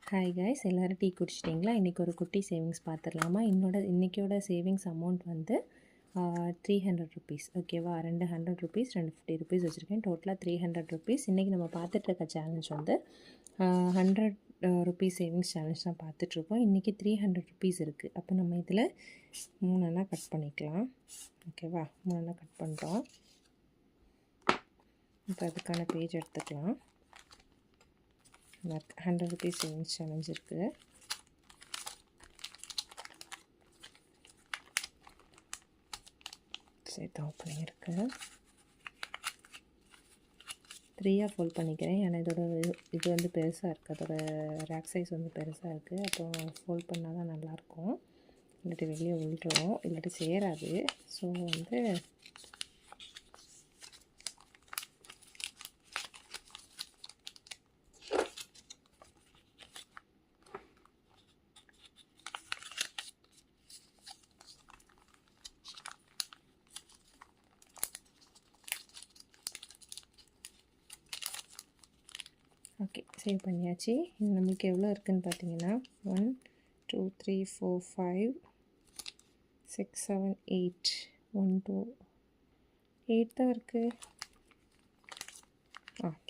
Hi guys, எல்லோரும் tea குடிச்சிட்டிங்களா? இன்றைக்கி ஒரு குட்டி சேவிங்ஸ் பார்த்துடலாமா? இன்றைக்கியோட சேவிங்ஸ் அமௌண்ட் வந்து 300 ருபீஸ். ஓகேவா? 200 ருபீஸ் 250 ருபீஸ் வச்சுருக்கேன். டோட்டலாக 300 ருபீஸ். இன்றைக்கி நம்ம பார்த்துட்ருக்க சேலஞ்ச் வந்து 100 ருபீஸ் சேவிங்ஸ் சேலஞ்ச் தான் பார்த்துட்ருக்கோம். இன்றைக்கி 300 ருபீஸ் இருக்குது. அப்போ நம்ம இதில் 3 கட் பண்ணிக்கலாம். ஓகேவா? 3 கட் பண்ணுறோம். இப்போ அதுக்கான பேஜ் எடுத்துக்கலாம். 100 ருபீஸ் சேவிங்ஸ் சேலஞ்ச் இருக்குது. சேர்த்து ஓப்பனிங் இருக்குது. 3 ஃபோல்ட் பண்ணிக்கிறேன். ஏன்னா இது வந்து பெருசாக இருக்குது. அதோட ரேக் சைஸ் வந்து பெருசாக இருக்குது. அப்போ ஃபோல்ட் பண்ணால் தான் நல்லாயிருக்கும். இல்லாட்டி வெளியே விழுறோம், இல்லாட்டி சேராது. ஸோ வந்து ஓகே, சேவ் பண்ணியாச்சு. இது நம்மளுக்கு எவ்வளோ இருக்குதுன்னு பார்த்தீங்கன்னா 1 2 3 4 5 6 7 8 1 2 8 தான் இருக்குது.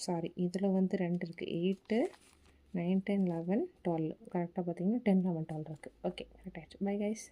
சாரி, இதில் வந்து 2 இருக்குது. 8 9 10 11 12. கரெக்டாக பார்த்தீங்கன்னா 10 11 12 இருக்குது. ஓகே, கரெக்ட் ஆகிடுச்சு. Bye guys.